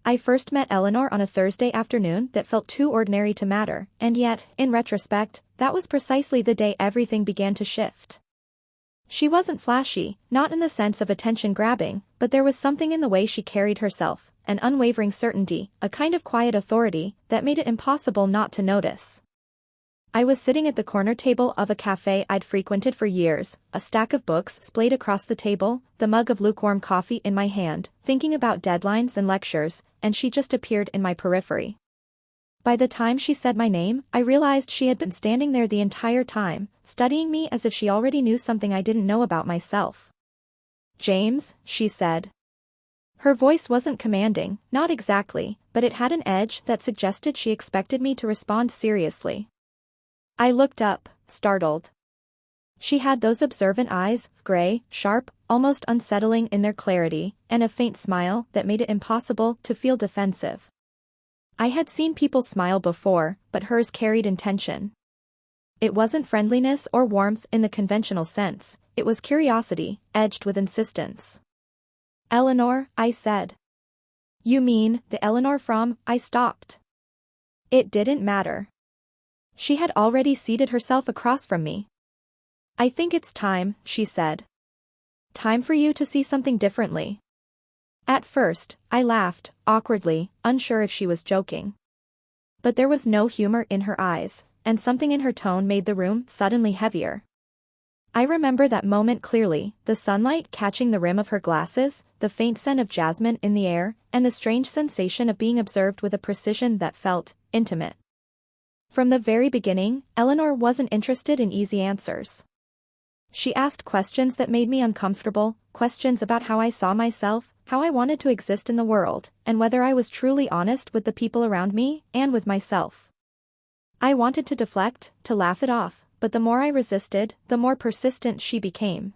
I first met Eleanor on a Thursday afternoon that felt too ordinary to matter, and yet, in retrospect, that was precisely the day everything began to shift. She wasn't flashy, not in the sense of attention-grabbing, but there was something in the way she carried herself, an unwavering certainty, a kind of quiet authority, that made it impossible not to notice. I was sitting at the corner table of a cafe I'd frequented for years, a stack of books splayed across the table, the mug of lukewarm coffee in my hand, thinking about deadlines and lectures, and she just appeared in my periphery. By the time she said my name, I realized she had been standing there the entire time, studying me as if she already knew something I didn't know about myself. "James," she said. Her voice wasn't commanding, not exactly, but it had an edge that suggested she expected me to respond seriously. I looked up, startled. She had those observant eyes, gray, sharp, almost unsettling in their clarity, and a faint smile that made it impossible to feel defensive. I had seen people smile before, but hers carried intention. It wasn't friendliness or warmth in the conventional sense, it was curiosity, edged with insistence. "Eleanor," I said. "You mean, the Eleanor from—" I stopped. It didn't matter. She had already seated herself across from me. "I think it's time," she said. "Time for you to see something differently." At first, I laughed, awkwardly, unsure if she was joking. But there was no humor in her eyes, and something in her tone made the room suddenly heavier. I remember that moment clearly, the sunlight catching the rim of her glasses, the faint scent of jasmine in the air, and the strange sensation of being observed with a precision that felt intimate. From the very beginning, Eleanor wasn't interested in easy answers. She asked questions that made me uncomfortable, questions about how I saw myself, how I wanted to exist in the world, and whether I was truly honest with the people around me, and with myself. I wanted to deflect, to laugh it off, but the more I resisted, the more persistent she became.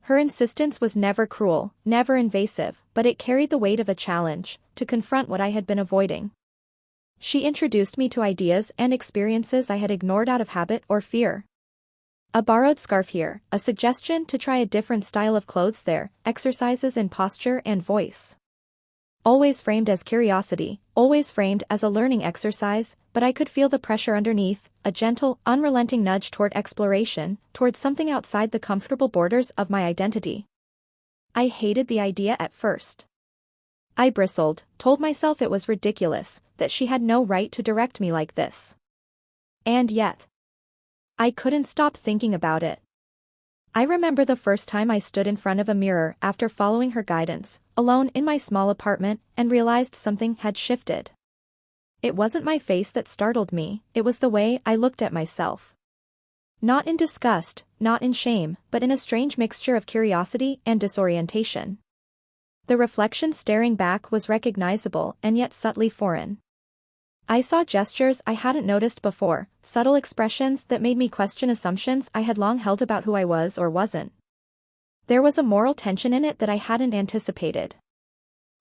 Her insistence was never cruel, never invasive, but it carried the weight of a challenge, to confront what I had been avoiding. She introduced me to ideas and experiences I had ignored out of habit or fear. A borrowed scarf here, a suggestion to try a different style of clothes there, exercises in posture and voice. Always framed as curiosity, always framed as a learning exercise, but I could feel the pressure underneath, a gentle, unrelenting nudge toward exploration, toward something outside the comfortable borders of my identity. I hated the idea at first. I bristled, told myself it was ridiculous, that she had no right to direct me like this. And yet, I couldn't stop thinking about it. I remember the first time I stood in front of a mirror after following her guidance, alone in my small apartment, and realized something had shifted. It wasn't my face that startled me, it was the way I looked at myself. Not in disgust, not in shame, but in a strange mixture of curiosity and disorientation. The reflection staring back was recognizable and yet subtly foreign. I saw gestures I hadn't noticed before, subtle expressions that made me question assumptions I had long held about who I was or wasn't. There was a moral tension in it that I hadn't anticipated.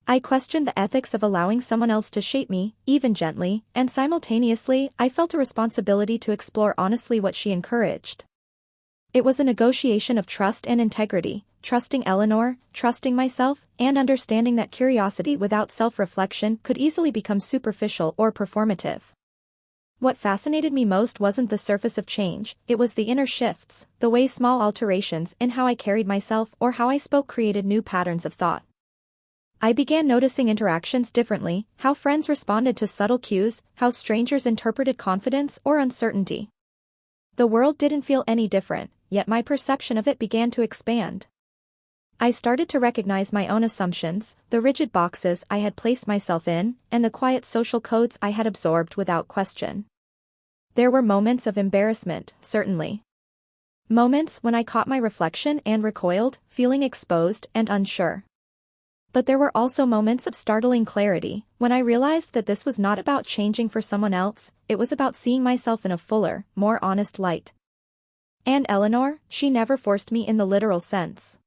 I questioned the ethics of allowing someone else to shape me, even gently, and simultaneously I felt a responsibility to explore honestly what she encouraged. It was a negotiation of trust and integrity, trusting Eleanor, trusting myself, and understanding that curiosity without self-reflection could easily become superficial or performative. What fascinated me most wasn't the surface of change, it was the inner shifts, the way small alterations in how I carried myself or how I spoke created new patterns of thought. I began noticing interactions differently, how friends responded to subtle cues, how strangers interpreted confidence or uncertainty. The world didn't feel any different, yet my perception of it began to expand. I started to recognize my own assumptions, the rigid boxes I had placed myself in, and the quiet social codes I had absorbed without question. There were moments of embarrassment, certainly. Moments when I caught my reflection and recoiled, feeling exposed and unsure. But there were also moments of startling clarity, when I realized that this was not about changing for someone else, it was about seeing myself in a fuller, more honest light. And Eleanor, she never forced me in the literal sense.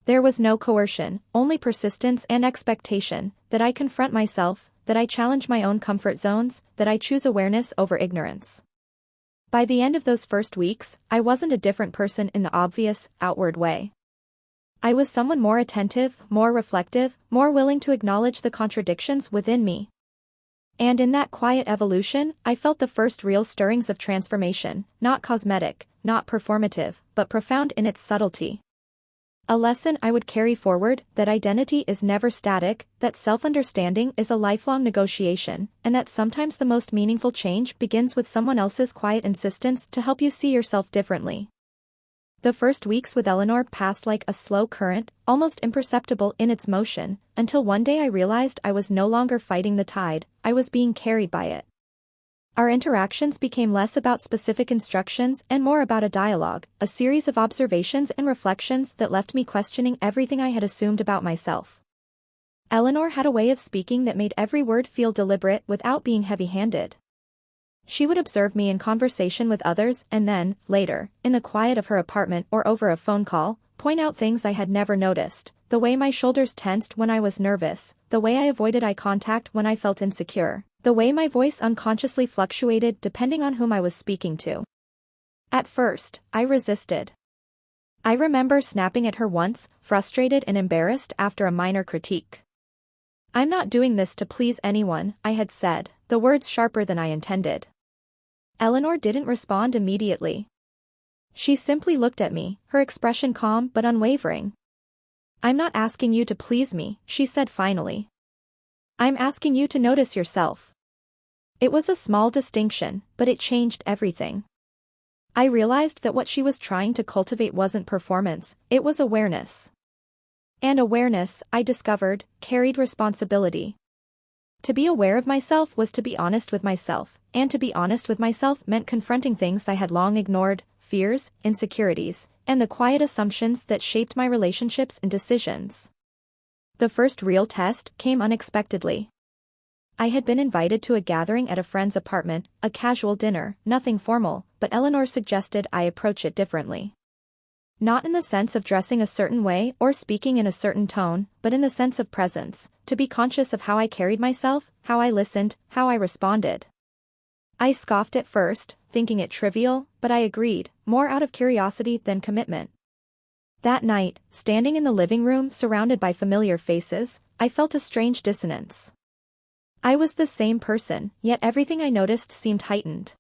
There was no coercion, only persistence and expectation, that I confront myself, that I challenge my own comfort zones, that I choose awareness over ignorance. By the end of those first weeks, I wasn't a different person in the obvious, outward way. I was someone more attentive, more reflective, more willing to acknowledge the contradictions within me. And in that quiet evolution, I felt the first real stirrings of transformation, not cosmetic, not performative, but profound in its subtlety. A lesson I would carry forward, that identity is never static, that self-understanding is a lifelong negotiation, and that sometimes the most meaningful change begins with someone else's quiet insistence to help you see yourself differently. The first weeks with Eleanor passed like a slow current, almost imperceptible in its motion, until one day I realized I was no longer fighting the tide, I was being carried by it. Our interactions became less about specific instructions and more about a dialogue, a series of observations and reflections that left me questioning everything I had assumed about myself. Eleanor had a way of speaking that made every word feel deliberate without being heavy-handed. She would observe me in conversation with others and then, later, in the quiet of her apartment or over a phone call, point out things I had never noticed, the way my shoulders tensed when I was nervous, the way I avoided eye contact when I felt insecure, the way my voice unconsciously fluctuated depending on whom I was speaking to. At first, I resisted. I remember snapping at her once, frustrated and embarrassed after a minor critique. "I'm not doing this to please anyone," I had said, the words sharper than I intended. Eleanor didn't respond immediately. She simply looked at me, her expression calm but unwavering. "I'm not asking you to please me," she said finally. "I'm asking you to notice yourself." It was a small distinction, but it changed everything. I realized that what she was trying to cultivate wasn't performance, it was awareness. And awareness, I discovered, carried responsibility. To be aware of myself was to be honest with myself, and to be honest with myself meant confronting things I had long ignored, fears, insecurities, and the quiet assumptions that shaped my relationships and decisions. The first real test came unexpectedly. I had been invited to a gathering at a friend's apartment, a casual dinner, nothing formal, but Eleanor suggested I approach it differently. Not in the sense of dressing a certain way or speaking in a certain tone, but in the sense of presence, to be conscious of how I carried myself, how I listened, how I responded. I scoffed at first, thinking it trivial, but I agreed, more out of curiosity than commitment. That night, standing in the living room surrounded by familiar faces, I felt a strange dissonance. I was the same person, yet everything I noticed seemed heightened.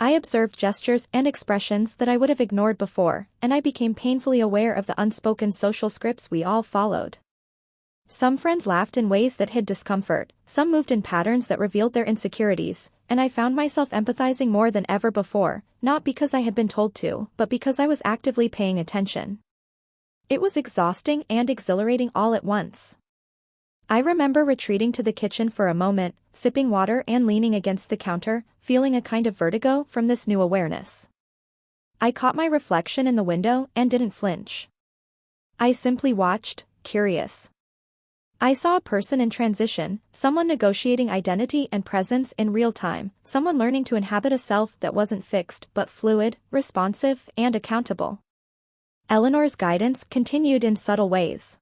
I observed gestures and expressions that I would have ignored before, and I became painfully aware of the unspoken social scripts we all followed. Some friends laughed in ways that hid discomfort, some moved in patterns that revealed their insecurities, and I found myself empathizing more than ever before, not because I had been told to, but because I was actively paying attention. It was exhausting and exhilarating all at once. I remember retreating to the kitchen for a moment, sipping water and leaning against the counter, feeling a kind of vertigo from this new awareness. I caught my reflection in the window and didn't flinch. I simply watched, curious. I saw a person in transition, someone negotiating identity and presence in real time, someone learning to inhabit a self that wasn't fixed but fluid, responsive, and accountable. Eleanor's guidance continued in subtle ways.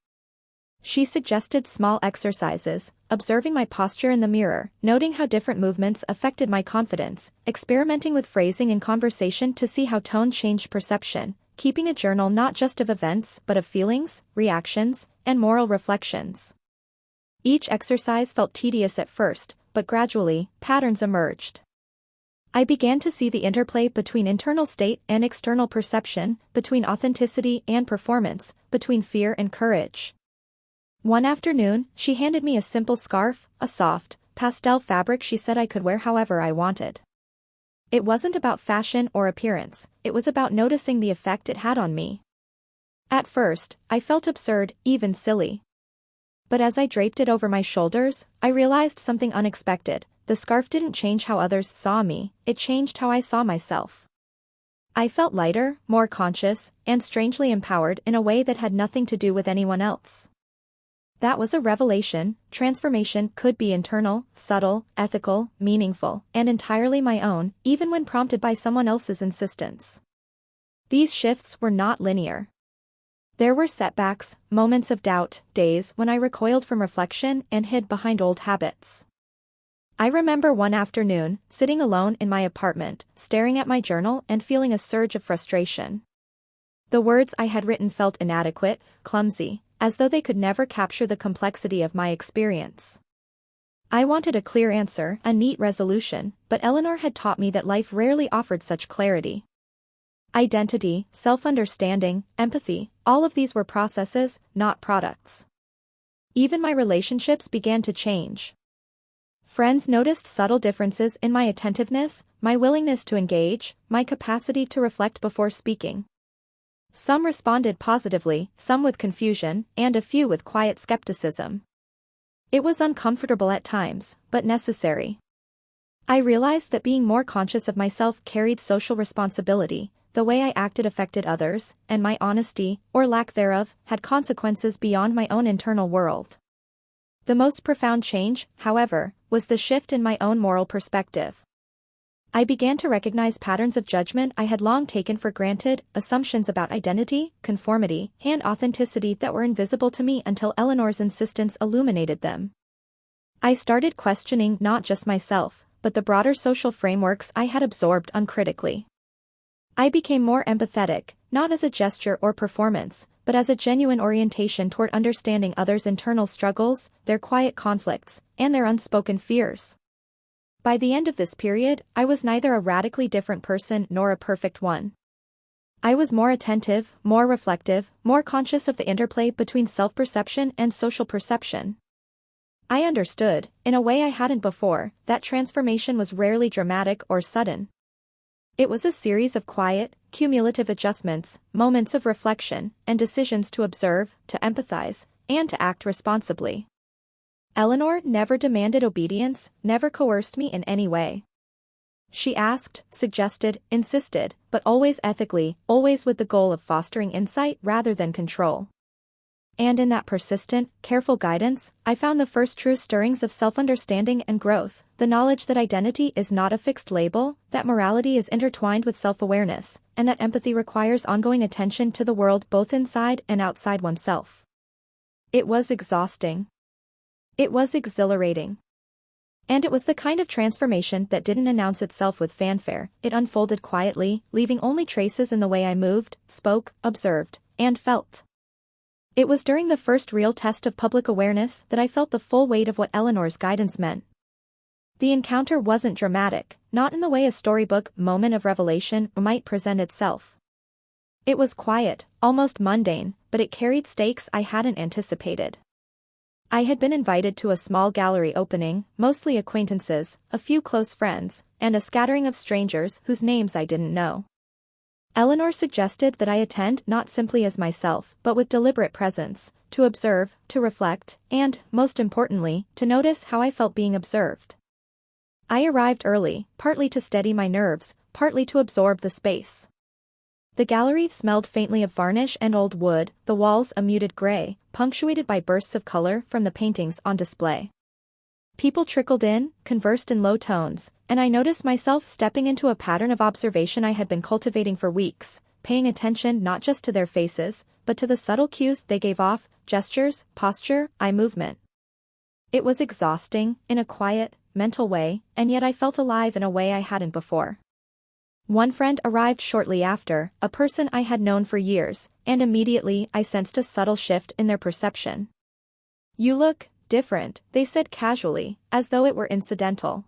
She suggested small exercises, observing my posture in the mirror, noting how different movements affected my confidence, experimenting with phrasing in conversation to see how tone changed perception, keeping a journal not just of events but of feelings, reactions, and moral reflections. Each exercise felt tedious at first, but gradually, patterns emerged. I began to see the interplay between internal state and external perception, between authenticity and performance, between fear and courage. One afternoon, she handed me a simple scarf, a soft, pastel fabric she said I could wear however I wanted. It wasn't about fashion or appearance, it was about noticing the effect it had on me. At first, I felt absurd, even silly. But as I draped it over my shoulders, I realized something unexpected. The scarf didn't change how others saw me, it changed how I saw myself. I felt lighter, more conscious, and strangely empowered in a way that had nothing to do with anyone else. That was a revelation. Transformation could be internal, subtle, ethical, meaningful, and entirely my own, even when prompted by someone else's insistence. These shifts were not linear. There were setbacks, moments of doubt, days when I recoiled from reflection and hid behind old habits. I remember one afternoon, sitting alone in my apartment, staring at my journal and feeling a surge of frustration. The words I had written felt inadequate, clumsy, as though they could never capture the complexity of my experience. I wanted a clear answer, a neat resolution, but Eleanor had taught me that life rarely offered such clarity. Identity, self-understanding, empathy, all of these were processes, not products. Even my relationships began to change. Friends noticed subtle differences in my attentiveness, my willingness to engage, my capacity to reflect before speaking. Some responded positively, some with confusion, and a few with quiet skepticism. It was uncomfortable at times, but necessary. I realized that being more conscious of myself carried social responsibility, the way I acted affected others, and my honesty, or lack thereof, had consequences beyond my own internal world. The most profound change, however, was the shift in my own moral perspective. I began to recognize patterns of judgment I had long taken for granted, assumptions about identity, conformity, and authenticity that were invisible to me until Eleanor's insistence illuminated them. I started questioning not just myself, but the broader social frameworks I had absorbed uncritically. I became more empathetic, not as a gesture or performance, but as a genuine orientation toward understanding others' internal struggles, their quiet conflicts, and their unspoken fears. By the end of this period, I was neither a radically different person nor a perfect one. I was more attentive, more reflective, more conscious of the interplay between self-perception and social perception. I understood, in a way I hadn't before, that transformation was rarely dramatic or sudden. It was a series of quiet, cumulative adjustments, moments of reflection, and decisions to observe, to empathize, and to act responsibly. Eleanor never demanded obedience, never coerced me in any way. She asked, suggested, insisted, but always ethically, always with the goal of fostering insight rather than control. And in that persistent, careful guidance, I found the first true stirrings of self-understanding and growth, the knowledge that identity is not a fixed label, that morality is intertwined with self-awareness, and that empathy requires ongoing attention to the world both inside and outside oneself. It was exhausting. It was exhilarating. And it was the kind of transformation that didn't announce itself with fanfare, it unfolded quietly, leaving only traces in the way I moved, spoke, observed, and felt. It was during the first real test of public awareness that I felt the full weight of what Eleanor's guidance meant. The encounter wasn't dramatic, not in the way a storybook moment of revelation might present itself. It was quiet, almost mundane, but it carried stakes I hadn't anticipated. I had been invited to a small gallery opening, mostly acquaintances, a few close friends, and a scattering of strangers whose names I didn't know. Eleanor suggested that I attend not simply as myself but with deliberate presence, to observe, to reflect, and, most importantly, to notice how I felt being observed. I arrived early, partly to steady my nerves, partly to absorb the space. The gallery smelled faintly of varnish and old wood, the walls a muted gray, punctuated by bursts of color from the paintings on display. People trickled in, conversed in low tones, and I noticed myself stepping into a pattern of observation I had been cultivating for weeks, paying attention not just to their faces, but to the subtle cues they gave off, gestures, posture, eye movement. It was exhausting, in a quiet, mental way, and yet I felt alive in a way I hadn't before. One friend arrived shortly after, a person I had known for years, and immediately I sensed a subtle shift in their perception. "You look different," they said casually, as though it were incidental.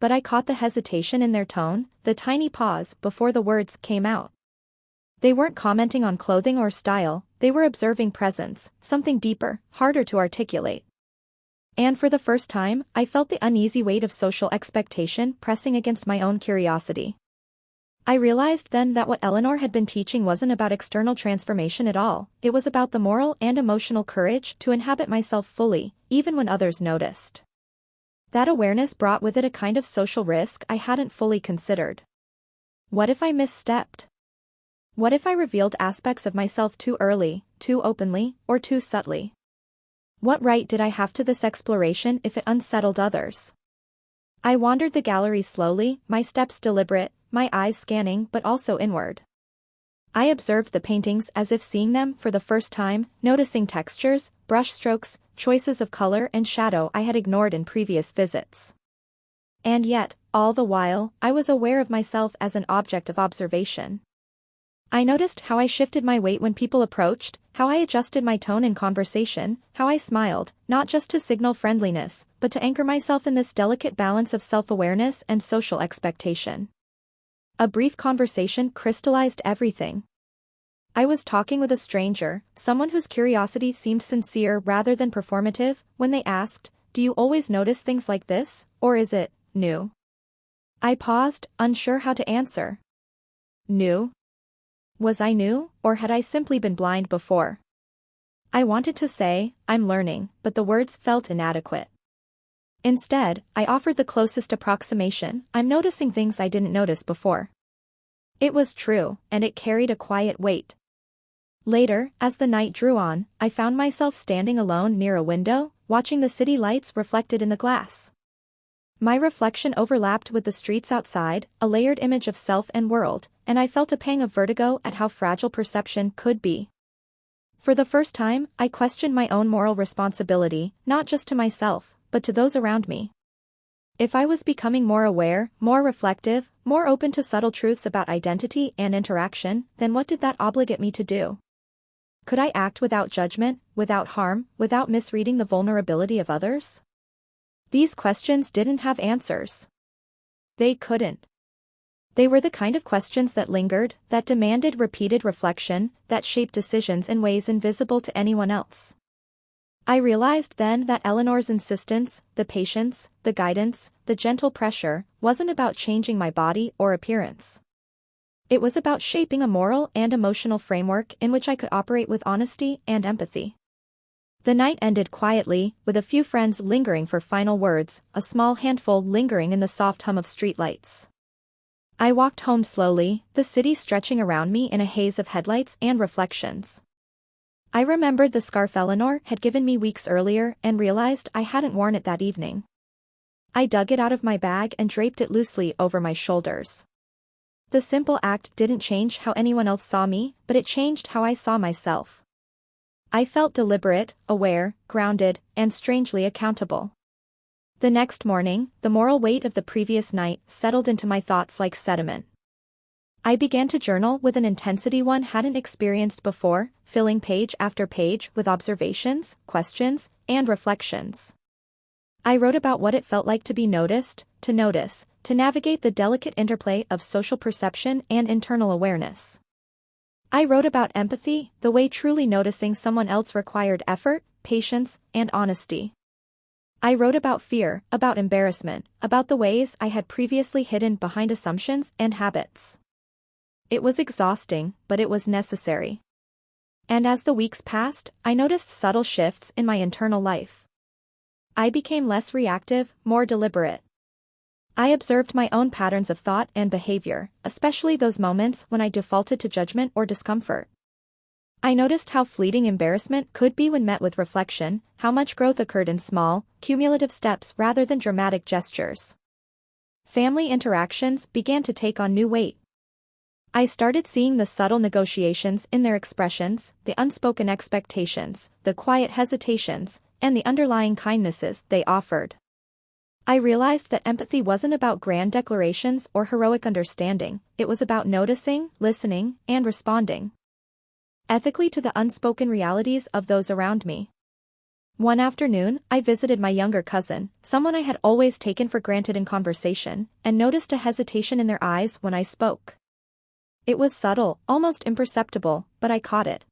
But I caught the hesitation in their tone, the tiny pause before the words came out. They weren't commenting on clothing or style, they were observing presence, something deeper, harder to articulate. And for the first time, I felt the uneasy weight of social expectation pressing against my own curiosity. I realized then that what Eleanor had been teaching wasn't about external transformation at all, it was about the moral and emotional courage to inhabit myself fully, even when others noticed. That awareness brought with it a kind of social risk I hadn't fully considered. What if I misstepped? What if I revealed aspects of myself too early, too openly, or too subtly? What right did I have to this exploration if it unsettled others? I wandered the gallery slowly, my steps deliberate, my eyes scanning but also inward. I observed the paintings as if seeing them for the first time, noticing textures, brushstrokes, choices of color and shadow I had ignored in previous visits. And yet, all the while, I was aware of myself as an object of observation. I noticed how I shifted my weight when people approached, how I adjusted my tone in conversation, how I smiled, not just to signal friendliness, but to anchor myself in this delicate balance of self-awareness and social expectation. A brief conversation crystallized everything. I was talking with a stranger, someone whose curiosity seemed sincere rather than performative, when they asked, "Do you always notice things like this, or is it new?" I paused, unsure how to answer. New? Was I new, or had I simply been blind before? I wanted to say, "I'm learning," but the words felt inadequate. Instead, I offered the closest approximation, "I'm noticing things I didn't notice before." It was true, and it carried a quiet weight. Later, as the night drew on, I found myself standing alone near a window, watching the city lights reflected in the glass. My reflection overlapped with the streets outside, a layered image of self and world, and I felt a pang of vertigo at how fragile perception could be. For the first time, I questioned my own moral responsibility, not just to myself, but to those around me. If I was becoming more aware, more reflective, more open to subtle truths about identity and interaction, then what did that obligate me to do? Could I act without judgment, without harm, without misreading the vulnerability of others? These questions didn't have answers. They couldn't. They were the kind of questions that lingered, that demanded repeated reflection, that shaped decisions in ways invisible to anyone else. I realized then that Eleanor's insistence, the patience, the guidance, the gentle pressure, wasn't about changing my body or appearance. It was about shaping a moral and emotional framework in which I could operate with honesty and empathy. The night ended quietly, with a few friends lingering for final words, a small handful lingering in the soft hum of streetlights. I walked home slowly, the city stretching around me in a haze of headlights and reflections. I remembered the scarf Eleanor had given me weeks earlier and realized I hadn't worn it that evening. I dug it out of my bag and draped it loosely over my shoulders. The simple act didn't change how anyone else saw me, but it changed how I saw myself. I felt deliberate, aware, grounded, and strangely accountable. The next morning, the moral weight of the previous night settled into my thoughts like sediment. I began to journal with an intensity one hadn't experienced before, filling page after page with observations, questions, and reflections. I wrote about what it felt like to be noticed, to notice, to navigate the delicate interplay of social perception and internal awareness. I wrote about empathy, the way truly noticing someone else required effort, patience, and honesty. I wrote about fear, about embarrassment, about the ways I had previously hidden behind assumptions and habits. It was exhausting, but it was necessary. And as the weeks passed, I noticed subtle shifts in my internal life. I became less reactive, more deliberate. I observed my own patterns of thought and behavior, especially those moments when I defaulted to judgment or discomfort. I noticed how fleeting embarrassment could be when met with reflection, how much growth occurred in small, cumulative steps rather than dramatic gestures. Family interactions began to take on new weight. I started seeing the subtle negotiations in their expressions, the unspoken expectations, the quiet hesitations, and the underlying kindnesses they offered. I realized that empathy wasn't about grand declarations or heroic understanding, it was about noticing, listening, and responding ethically to the unspoken realities of those around me. One afternoon, I visited my younger cousin, someone I had always taken for granted in conversation, and noticed a hesitation in their eyes when I spoke. It was subtle, almost imperceptible, but I caught it.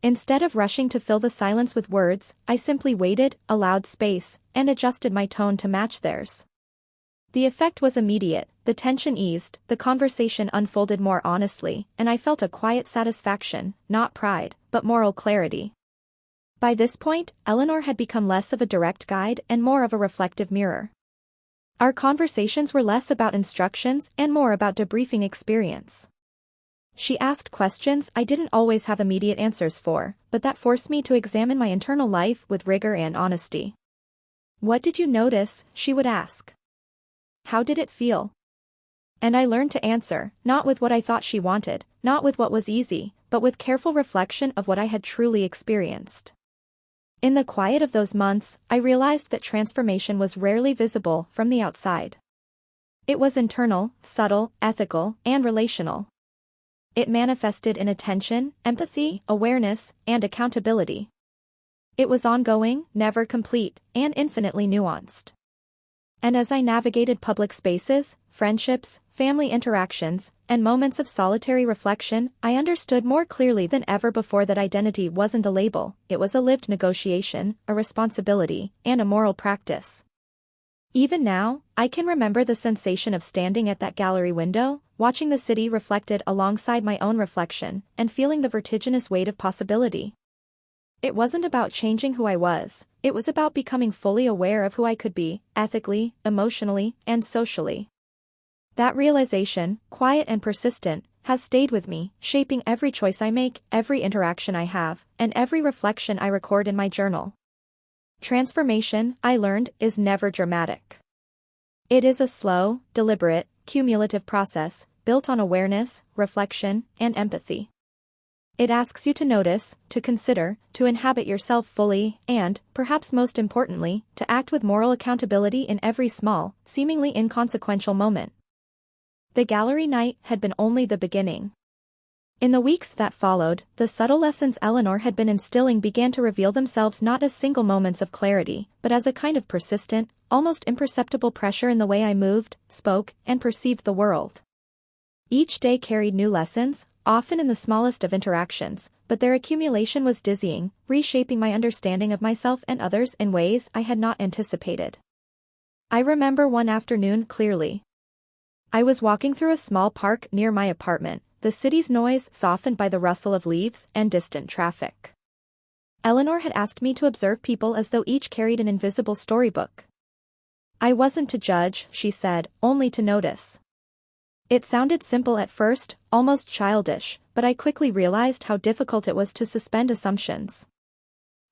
Instead of rushing to fill the silence with words, I simply waited, allowed space, and adjusted my tone to match theirs. The effect was immediate, the tension eased, the conversation unfolded more honestly, and I felt a quiet satisfaction, not pride, but moral clarity. By this point, Eleanor had become less of a direct guide and more of a reflective mirror. Our conversations were less about instructions and more about debriefing experience. She asked questions I didn't always have immediate answers for, but that forced me to examine my internal life with rigor and honesty. "What did you notice?" she would ask. "How did it feel?" And I learned to answer, not with what I thought she wanted, not with what was easy, but with careful reflection of what I had truly experienced. In the quiet of those months, I realized that transformation was rarely visible from the outside. It was internal, subtle, ethical, and relational. It manifested in attention, empathy, awareness, and accountability. It was ongoing, never complete, and infinitely nuanced. And as I navigated public spaces, friendships, family interactions, and moments of solitary reflection, I understood more clearly than ever before that identity wasn't a label, it was a lived negotiation, a responsibility, and a moral practice. Even now, I can remember the sensation of standing at that gallery window, watching the city reflected alongside my own reflection, and feeling the vertiginous weight of possibility. It wasn't about changing who I was, it was about becoming fully aware of who I could be, ethically, emotionally, and socially. That realization, quiet and persistent, has stayed with me, shaping every choice I make, every interaction I have, and every reflection I record in my journal. Transformation, I learned, is never dramatic. It is a slow, deliberate, cumulative process, built on awareness, reflection, and empathy. It asks you to notice, to consider, to inhabit yourself fully, and, perhaps most importantly, to act with moral accountability in every small, seemingly inconsequential moment. The gallery night had been only the beginning. In the weeks that followed, the subtle lessons Eleanor had been instilling began to reveal themselves not as single moments of clarity, but as a kind of persistent, almost imperceptible pressure in the way I moved, spoke, and perceived the world. Each day carried new lessons, often in the smallest of interactions, but their accumulation was dizzying, reshaping my understanding of myself and others in ways I had not anticipated. I remember one afternoon clearly. I was walking through a small park near my apartment, the city's noise softened by the rustle of leaves and distant traffic. Eleanor had asked me to observe people as though each carried an invisible storybook. I wasn't to judge, she said, only to notice. It sounded simple at first, almost childish, but I quickly realized how difficult it was to suspend assumptions.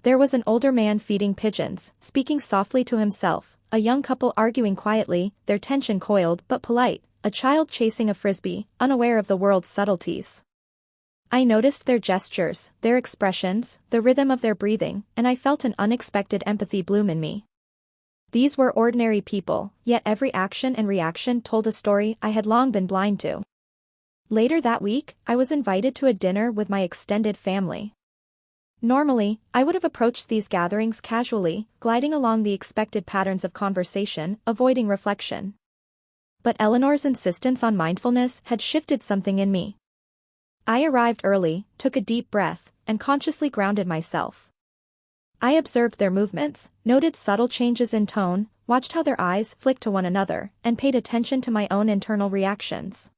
There was an older man feeding pigeons, speaking softly to himself, a young couple arguing quietly, their tension coiled but polite, a child chasing a frisbee, unaware of the world's subtleties. I noticed their gestures, their expressions, the rhythm of their breathing, and I felt an unexpected empathy bloom in me. These were ordinary people, yet every action and reaction told a story I had long been blind to. Later that week, I was invited to a dinner with my extended family. Normally, I would have approached these gatherings casually, gliding along the expected patterns of conversation, avoiding reflection. But Eleanor's insistence on mindfulness had shifted something in me. I arrived early, took a deep breath, and consciously grounded myself. I observed their movements, noted subtle changes in tone, watched how their eyes flicked to one another, and paid attention to my own internal reactions.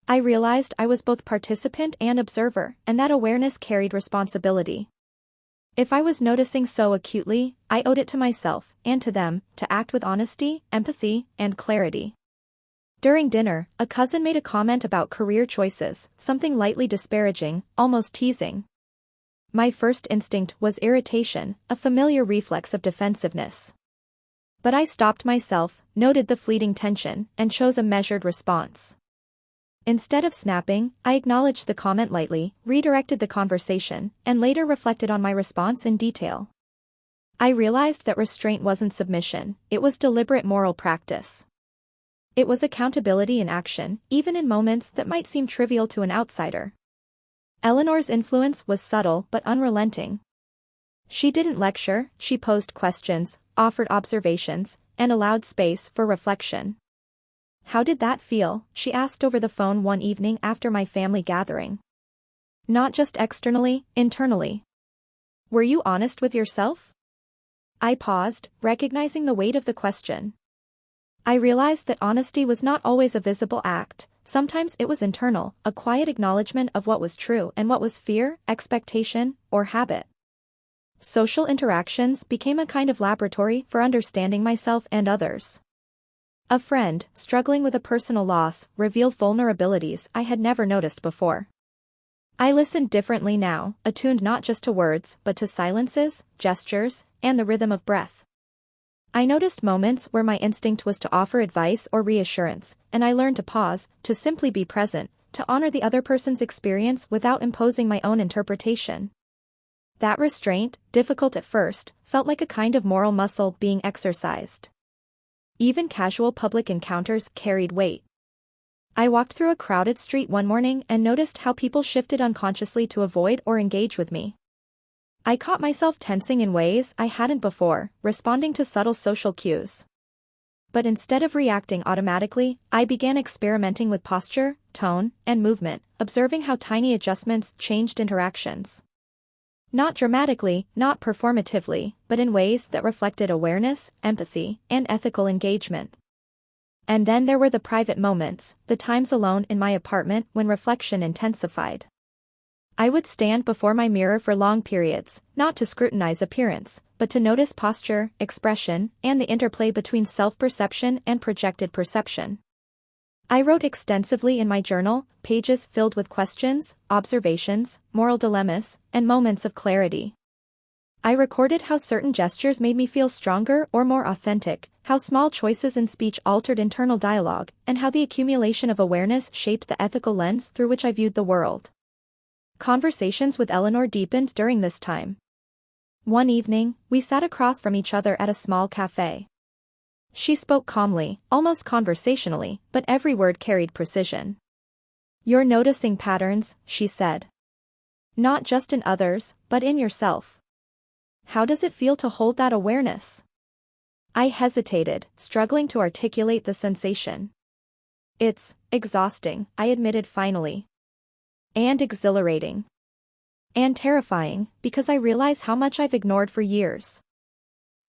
I realized I was both participant and observer, and that awareness carried responsibility. If I was noticing so acutely, I owed it to myself, and to them, to act with honesty, empathy, and clarity. During dinner, a cousin made a comment about career choices, something lightly disparaging, almost teasing. My first instinct was irritation, a familiar reflex of defensiveness. But I stopped myself, noted the fleeting tension, and chose a measured response. Instead of snapping, I acknowledged the comment lightly, redirected the conversation, and later reflected on my response in detail. I realized that restraint wasn't submission, it was deliberate moral practice. It was accountability in action, even in moments that might seem trivial to an outsider. Eleanor's influence was subtle but unrelenting. She didn't lecture, she posed questions, offered observations, and allowed space for reflection. "How did that feel?" she asked over the phone one evening after my family gathering. "Not just externally, internally. Were you honest with yourself?" I paused, recognizing the weight of the question. I realized that honesty was not always a visible act. Sometimes it was internal, a quiet acknowledgement of what was true and what was fear, expectation, or habit. Social interactions became a kind of laboratory for understanding myself and others. A friend, struggling with a personal loss, revealed vulnerabilities I had never noticed before. I listened differently now, attuned not just to words but to silences, gestures, and the rhythm of breath. I noticed moments where my instinct was to offer advice or reassurance, and I learned to pause, to simply be present, to honor the other person's experience without imposing my own interpretation. That restraint, difficult at first, felt like a kind of moral muscle being exercised. Even casual public encounters carried weight. I walked through a crowded street one morning and noticed how people shifted unconsciously to avoid or engage with me. I caught myself tensing in ways I hadn't before, responding to subtle social cues. But instead of reacting automatically, I began experimenting with posture, tone, and movement, observing how tiny adjustments changed interactions. Not dramatically, not performatively, but in ways that reflected awareness, empathy, and ethical engagement. And then there were the private moments, the times alone in my apartment when reflection intensified. I would stand before my mirror for long periods, not to scrutinize appearance, but to notice posture, expression, and the interplay between self-perception and projected perception. I wrote extensively in my journal, pages filled with questions, observations, moral dilemmas, and moments of clarity. I recorded how certain gestures made me feel stronger or more authentic, how small choices in speech altered internal dialogue, and how the accumulation of awareness shaped the ethical lens through which I viewed the world. Conversations with Eleanor deepened during this time. One evening, we sat across from each other at a small cafe. She spoke calmly, almost conversationally, but every word carried precision. "You're noticing patterns," she said. "Not just in others, but in yourself. How does it feel to hold that awareness?" I hesitated, struggling to articulate the sensation. "It's exhausting," I admitted finally. "And exhilarating. And terrifying, because I realize how much I've ignored for years.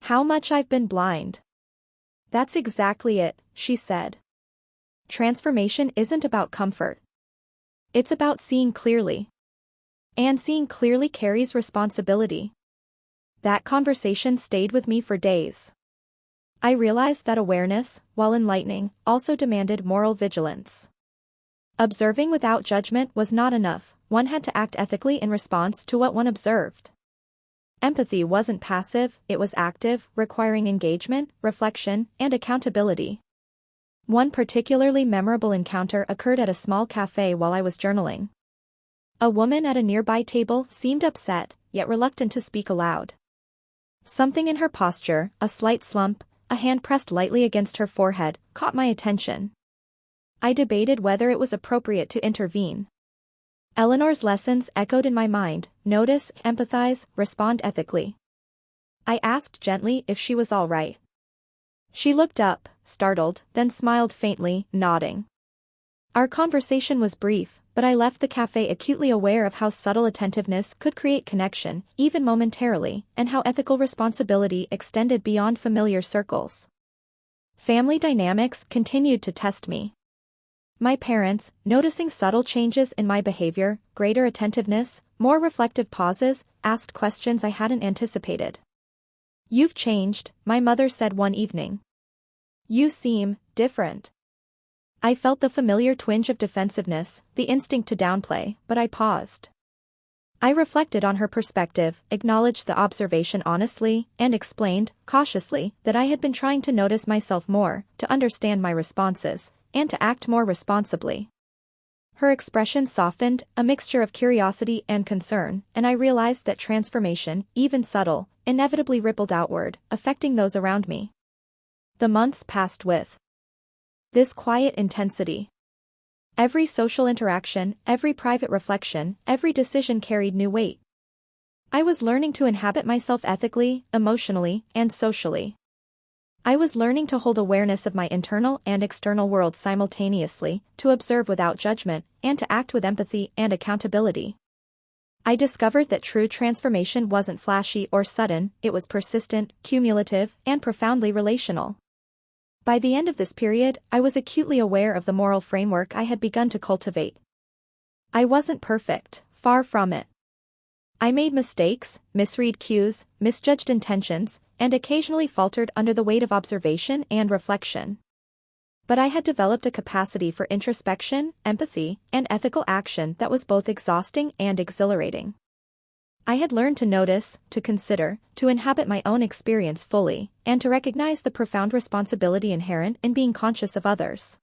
How much I've been blind." "That's exactly it," she said. "Transformation isn't about comfort. It's about seeing clearly. And seeing clearly carries responsibility." That conversation stayed with me for days. I realized that awareness, while enlightening, also demanded moral vigilance. Observing without judgment was not enough, one had to act ethically in response to what one observed. Empathy wasn't passive, it was active, requiring engagement, reflection, and accountability. One particularly memorable encounter occurred at a small cafe while I was journaling. A woman at a nearby table seemed upset, yet reluctant to speak aloud. Something in her posture, a slight slump, a hand pressed lightly against her forehead, caught my attention. I debated whether it was appropriate to intervene. Eleanor's lessons echoed in my mind: notice, empathize, respond ethically. I asked gently if she was all right. She looked up, startled, then smiled faintly, nodding. Our conversation was brief, but I left the cafe acutely aware of how subtle attentiveness could create connection, even momentarily, and how ethical responsibility extended beyond familiar circles. Family dynamics continued to test me. My parents, noticing subtle changes in my behavior, greater attentiveness, more reflective pauses, asked questions I hadn't anticipated. "You've changed," my mother said one evening. "You seem different." I felt the familiar twinge of defensiveness, the instinct to downplay, but I paused. I reflected on her perspective, acknowledged the observation honestly, and explained, cautiously, that I had been trying to notice myself more, to understand my responses, and to act more responsibly. Her expression softened, a mixture of curiosity and concern, and I realized that transformation, even subtle, inevitably rippled outward, affecting those around me. The months passed with this quiet intensity. Every social interaction, every private reflection, every decision carried new weight. I was learning to inhabit myself ethically, emotionally, and socially. I was learning to hold awareness of my internal and external world simultaneously, to observe without judgment, and to act with empathy and accountability. I discovered that true transformation wasn't flashy or sudden, it was persistent, cumulative, and profoundly relational. By the end of this period, I was acutely aware of the moral framework I had begun to cultivate. I wasn't perfect, far from it. I made mistakes, misread cues, misjudged intentions, and occasionally faltered under the weight of observation and reflection. But I had developed a capacity for introspection, empathy, and ethical action that was both exhausting and exhilarating. I had learned to notice, to consider, to inhabit my own experience fully, and to recognize the profound responsibility inherent in being conscious of others.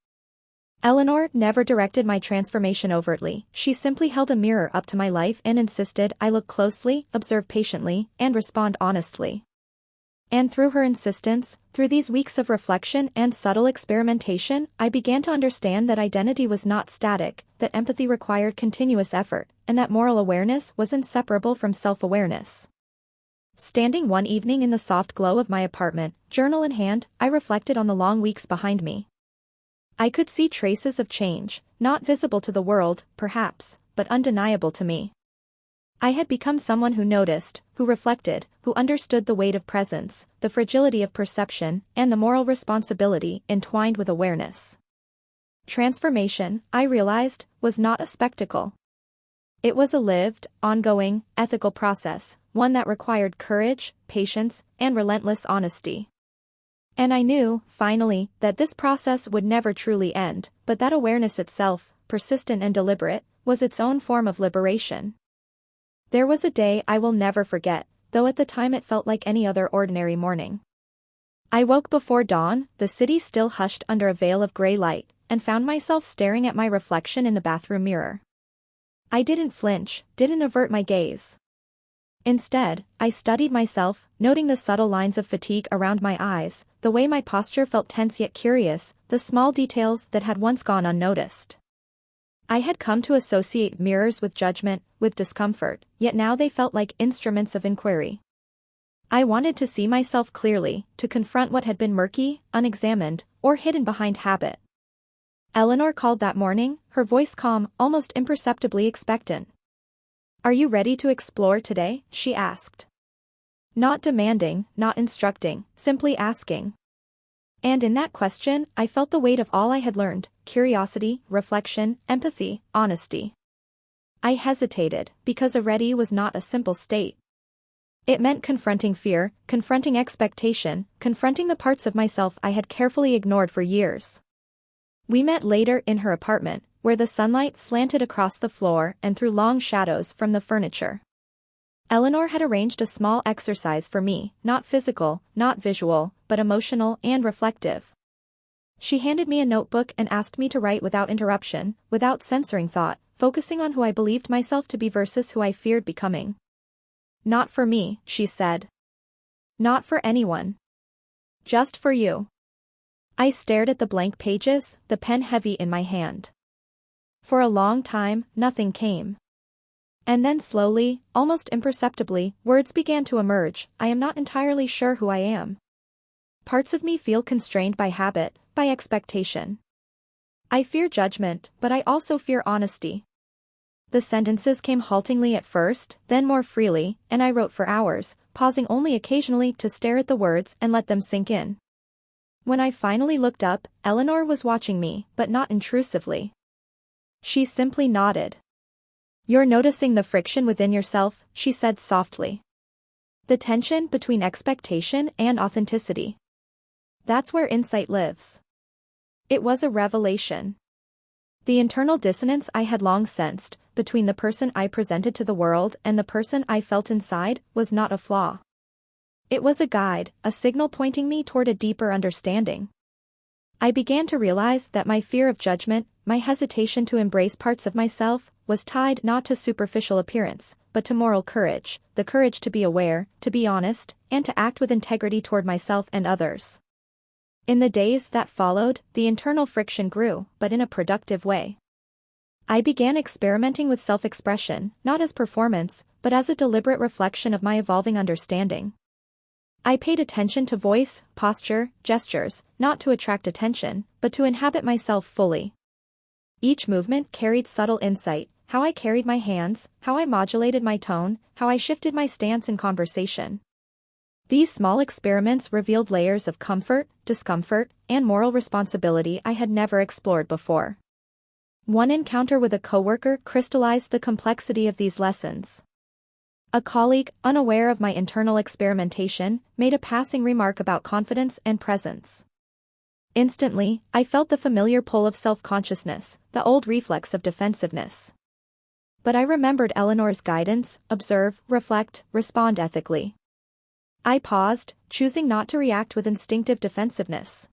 Eleanor never directed my transformation overtly, she simply held a mirror up to my life and insisted I look closely, observe patiently, and respond honestly. And through her insistence, through these weeks of reflection and subtle experimentation, I began to understand that identity was not static, that empathy required continuous effort, and that moral awareness was inseparable from self-awareness. Standing one evening in the soft glow of my apartment, journal in hand, I reflected on the long weeks behind me. I could see traces of change, not visible to the world, perhaps, but undeniable to me. I had become someone who noticed, who reflected, who understood the weight of presence, the fragility of perception, and the moral responsibility entwined with awareness. Transformation, I realized, was not a spectacle. It was a lived, ongoing, ethical process, one that required courage, patience, and relentless honesty. And I knew, finally, that this process would never truly end, but that awareness itself, persistent and deliberate, was its own form of liberation. There was a day I will never forget, though at the time it felt like any other ordinary morning. I woke before dawn, the city still hushed under a veil of gray light, and found myself staring at my reflection in the bathroom mirror. I didn't flinch, didn't avert my gaze. Instead, I studied myself, noting the subtle lines of fatigue around my eyes, the way my posture felt tense yet curious, the small details that had once gone unnoticed. I had come to associate mirrors with judgment, with discomfort, yet now they felt like instruments of inquiry. I wanted to see myself clearly, to confront what had been murky, unexamined, or hidden behind habit. Eleanor called that morning, her voice calm, almost imperceptibly expectant. "Are you ready to explore today?" she asked. Not demanding, not instructing, simply asking. And in that question, I felt the weight of all I had learned: curiosity, reflection, empathy, honesty. I hesitated, because ready was not a simple state. It meant confronting fear, confronting expectation, confronting the parts of myself I had carefully ignored for years. We met later in her apartment, where the sunlight slanted across the floor and threw long shadows from the furniture. Eleanor had arranged a small exercise for me, not physical, not visual, but emotional and reflective. She handed me a notebook and asked me to write without interruption, without censoring thought, focusing on who I believed myself to be versus who I feared becoming. "Not for me," she said. "Not for anyone. Just for you." I stared at the blank pages, the pen heavy in my hand. For a long time, nothing came. And then slowly, almost imperceptibly, words began to emerge. "I am not entirely sure who I am. Parts of me feel constrained by habit, by expectation. I fear judgment, but I also fear honesty." The sentences came haltingly at first, then more freely, and I wrote for hours, pausing only occasionally to stare at the words and let them sink in. When I finally looked up, Eleanor was watching me, but not intrusively. She simply nodded. "You're noticing the friction within yourself," she said softly. "The tension between expectation and authenticity. That's where insight lives." It was a revelation. The internal dissonance I had long sensed, between the person I presented to the world and the person I felt inside, was not a flaw. It was a guide, a signal pointing me toward a deeper understanding. I began to realize that my fear of judgment, my hesitation to embrace parts of myself, was tied not to superficial appearance, but to moral courage, the courage to be aware, to be honest, and to act with integrity toward myself and others. In the days that followed, the internal friction grew, but in a productive way. I began experimenting with self-expression, not as performance, but as a deliberate reflection of my evolving understanding. I paid attention to voice, posture, gestures, not to attract attention, but to inhabit myself fully. Each movement carried subtle insight: how I carried my hands, how I modulated my tone, how I shifted my stance in conversation. These small experiments revealed layers of comfort, discomfort, and moral responsibility I had never explored before. One encounter with a coworker crystallized the complexity of these lessons. A colleague, unaware of my internal experimentation, made a passing remark about confidence and presence. Instantly, I felt the familiar pull of self-consciousness, the old reflex of defensiveness. But I remembered Eleanor's guidance: observe, reflect, respond ethically. I paused, choosing not to react with instinctive defensiveness.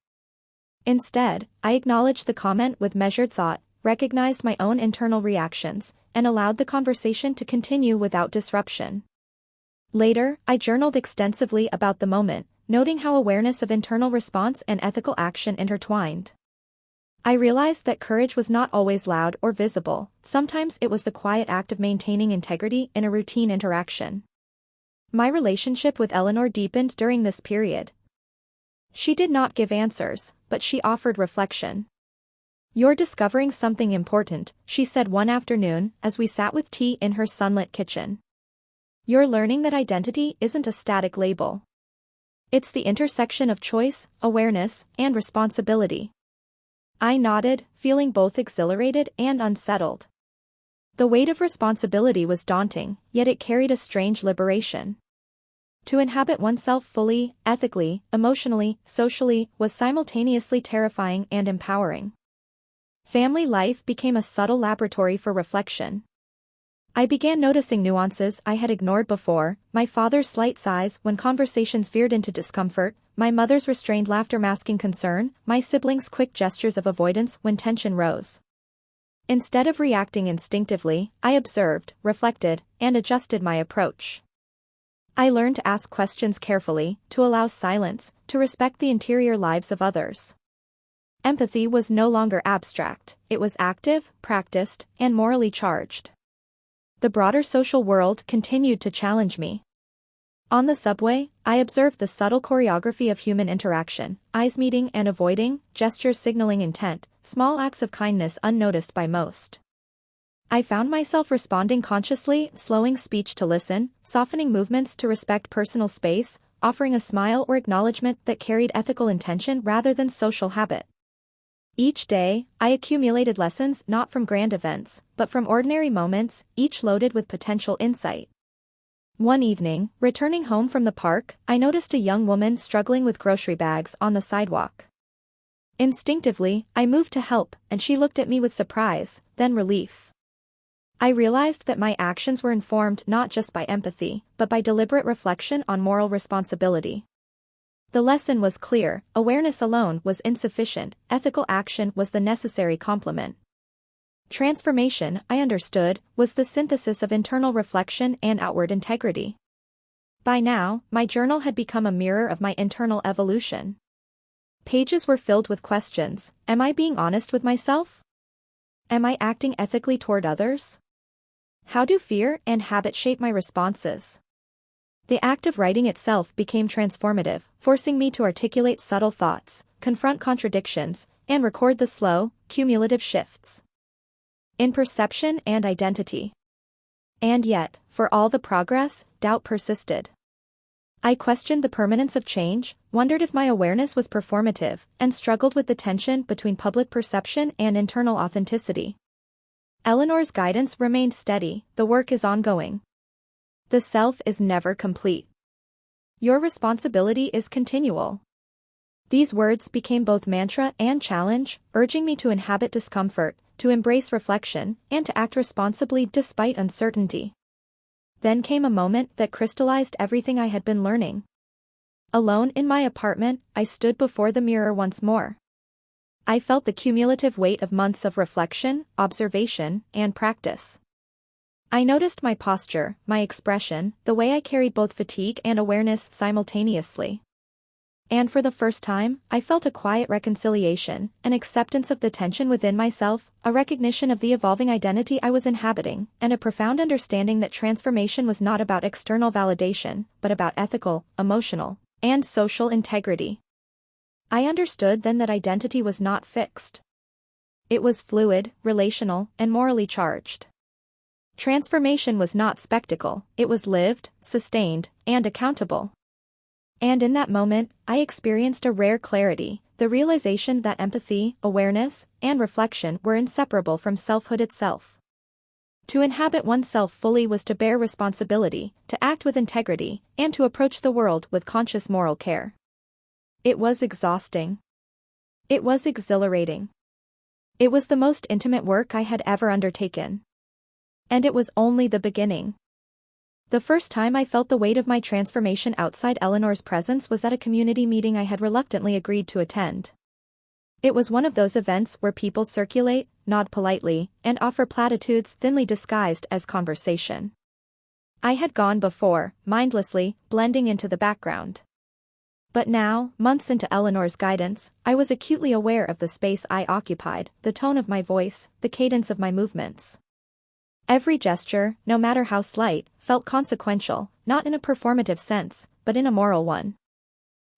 Instead, I acknowledged the comment with measured thought, recognized my own internal reactions, and allowed the conversation to continue without disruption. Later, I journaled extensively about the moment, noting how awareness of internal response and ethical action intertwined. I realized that courage was not always loud or visible, sometimes it was the quiet act of maintaining integrity in a routine interaction. My relationship with Eleanor deepened during this period. She did not give answers, but she offered reflection. "You're discovering something important," she said one afternoon as we sat with tea in her sunlit kitchen. "You're learning that identity isn't a static label. It's the intersection of choice, awareness, and responsibility." I nodded, feeling both exhilarated and unsettled. The weight of responsibility was daunting, yet it carried a strange liberation. To inhabit oneself fully, ethically, emotionally, socially, was simultaneously terrifying and empowering. Family life became a subtle laboratory for reflection. I began noticing nuances I had ignored before: my father's slight sighs when conversations veered into discomfort, my mother's restrained laughter masking concern, my siblings' quick gestures of avoidance when tension rose. Instead of reacting instinctively, I observed, reflected, and adjusted my approach. I learned to ask questions carefully, to allow silence, to respect the interior lives of others. Empathy was no longer abstract, it was active, practiced, and morally charged. The broader social world continued to challenge me. On the subway, I observed the subtle choreography of human interaction: eyes meeting and avoiding, gestures signaling intent, small acts of kindness unnoticed by most. I found myself responding consciously, slowing speech to listen, softening movements to respect personal space, offering a smile or acknowledgement that carried ethical intention rather than social habit. Each day, I accumulated lessons not from grand events, but from ordinary moments, each loaded with potential insight. One evening, returning home from the park, I noticed a young woman struggling with grocery bags on the sidewalk. Instinctively, I moved to help, and she looked at me with surprise, then relief. I realized that my actions were informed not just by empathy, but by deliberate reflection on moral responsibility. The lesson was clear: awareness alone was insufficient, ethical action was the necessary complement. Transformation, I understood, was the synthesis of internal reflection and outward integrity. By now, my journal had become a mirror of my internal evolution. Pages were filled with questions: am I being honest with myself? Am I acting ethically toward others? How do fear and habit shape my responses? The act of writing itself became transformative, forcing me to articulate subtle thoughts, confront contradictions, and record the slow, cumulative shifts in perception and identity. And yet, for all the progress, doubt persisted. I questioned the permanence of change, wondered if my awareness was performative, and struggled with the tension between public perception and internal authenticity. Eleanor's guidance remained steady: the work is ongoing. The self is never complete. Your responsibility is continual. These words became both mantra and challenge, urging me to inhabit discomfort, to embrace reflection, and to act responsibly despite uncertainty. Then came a moment that crystallized everything I had been learning. Alone in my apartment, I stood before the mirror once more. I felt the cumulative weight of months of reflection, observation, and practice. I noticed my posture, my expression, the way I carried both fatigue and awareness simultaneously. And for the first time, I felt a quiet reconciliation, an acceptance of the tension within myself, a recognition of the evolving identity I was inhabiting, and a profound understanding that transformation was not about external validation, but about ethical, emotional, and social integrity. I understood then that identity was not fixed. It was fluid, relational, and morally charged. Transformation was not spectacle, it was lived, sustained, and accountable. And in that moment, I experienced a rare clarity, the realization that empathy, awareness, and reflection were inseparable from selfhood itself. To inhabit oneself fully was to bear responsibility, to act with integrity, and to approach the world with conscious moral care. It was exhausting. It was exhilarating. It was the most intimate work I had ever undertaken. And it was only the beginning. The first time I felt the weight of my transformation outside Eleanor's presence was at a community meeting I had reluctantly agreed to attend. It was one of those events where people circulate, nod politely, and offer platitudes thinly disguised as conversation. I had gone before, mindlessly, blending into the background. But now, months into Eleanor's guidance, I was acutely aware of the space I occupied, the tone of my voice, the cadence of my movements. Every gesture, no matter how slight, felt consequential, not in a performative sense, but in a moral one.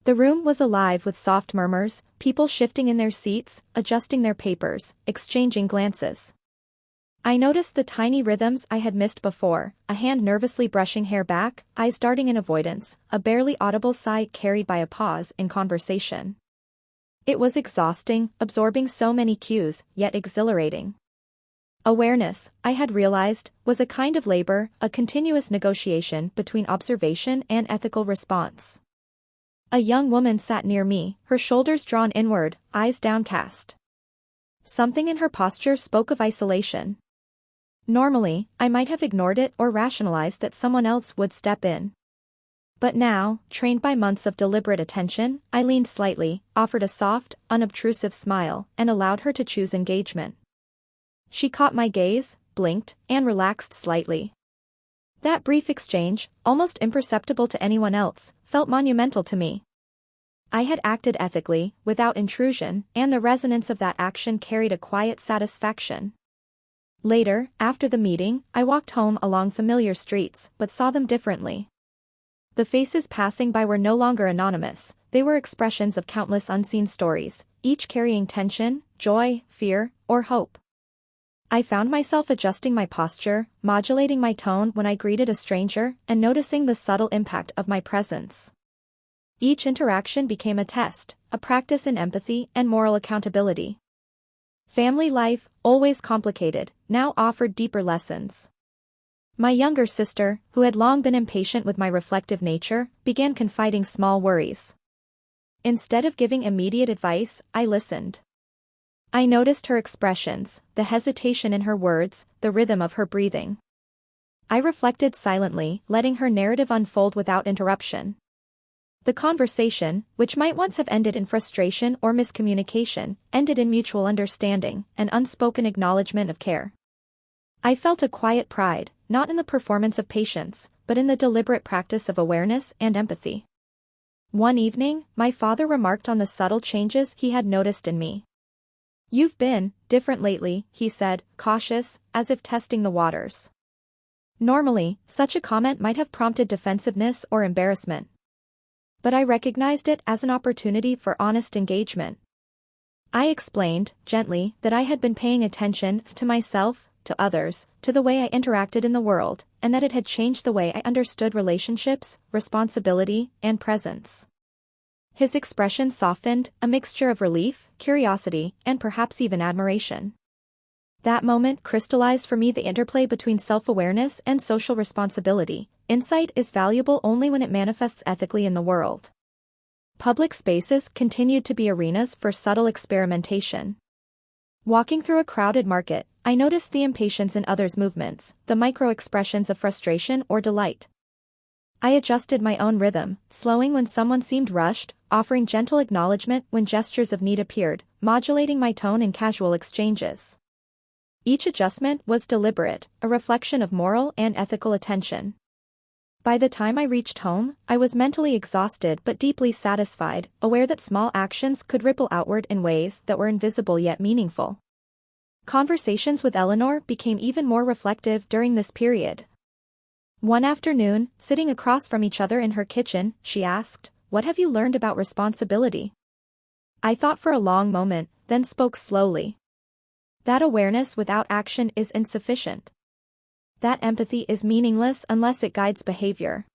The room was alive with soft murmurs, people shifting in their seats, adjusting their papers, exchanging glances. I noticed the tiny rhythms I had missed before, a hand nervously brushing hair back, eyes darting in avoidance, a barely audible sigh carried by a pause in conversation. It was exhausting, absorbing so many cues, yet exhilarating. Awareness, I had realized, was a kind of labor, a continuous negotiation between observation and ethical response. A young woman sat near me, her shoulders drawn inward, eyes downcast. Something in her posture spoke of isolation. Normally, I might have ignored it or rationalized that someone else would step in. But now, trained by months of deliberate attention, I leaned slightly, offered a soft, unobtrusive smile, and allowed her to choose engagement. She caught my gaze, blinked, and relaxed slightly. That brief exchange, almost imperceptible to anyone else, felt monumental to me. I had acted ethically, without intrusion, and the resonance of that action carried a quiet satisfaction. Later, after the meeting, I walked home along familiar streets, but saw them differently. The faces passing by were no longer anonymous, they were expressions of countless unseen stories, each carrying tension, joy, fear, or hope. I found myself adjusting my posture, modulating my tone when I greeted a stranger, and noticing the subtle impact of my presence. Each interaction became a test, a practice in empathy and moral accountability. Family life, always complicated, now offered deeper lessons. My younger sister, who had long been impatient with my reflective nature, began confiding small worries. Instead of giving immediate advice, I listened. I noticed her expressions, the hesitation in her words, the rhythm of her breathing. I reflected silently, letting her narrative unfold without interruption. The conversation, which might once have ended in frustration or miscommunication, ended in mutual understanding, an unspoken acknowledgement of care. I felt a quiet pride, not in the performance of patience, but in the deliberate practice of awareness and empathy. One evening, my father remarked on the subtle changes he had noticed in me. "You've been different lately," he said, cautious, as if testing the waters. Normally, such a comment might have prompted defensiveness or embarrassment. But I recognized it as an opportunity for honest engagement. I explained, gently, that I had been paying attention to myself, to others, to the way I interacted in the world, and that it had changed the way I understood relationships, responsibility, and presence. His expression softened, a mixture of relief, curiosity, and perhaps even admiration. That moment crystallized for me the interplay between self-awareness and social responsibility. Insight is valuable only when it manifests ethically in the world. Public spaces continued to be arenas for subtle experimentation. Walking through a crowded market, I noticed the impatience in others' movements, the micro-expressions of frustration or delight. I adjusted my own rhythm, slowing when someone seemed rushed, offering gentle acknowledgement when gestures of need appeared, modulating my tone in casual exchanges. Each adjustment was deliberate, a reflection of moral and ethical attention. By the time I reached home, I was mentally exhausted but deeply satisfied, aware that small actions could ripple outward in ways that were invisible yet meaningful. Conversations with Eleanor became even more reflective during this period. One afternoon, sitting across from each other in her kitchen, she asked, "What have you learned about responsibility?" I thought for a long moment, then spoke slowly. That awareness without action is insufficient. That empathy is meaningless unless it guides behavior.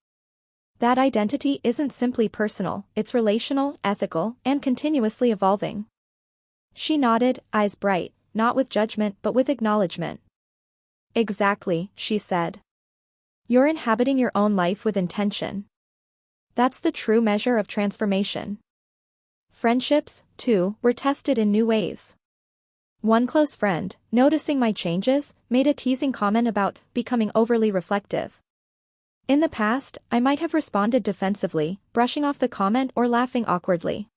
That identity isn't simply personal, it's relational, ethical, and continuously evolving. She nodded, eyes bright, not with judgment but with acknowledgement. "Exactly," she said. "You're inhabiting your own life with intention. That's the true measure of transformation." Friendships, too, were tested in new ways. One close friend, noticing my changes, made a teasing comment about becoming overly reflective. In the past, I might have responded defensively, brushing off the comment or laughing awkwardly.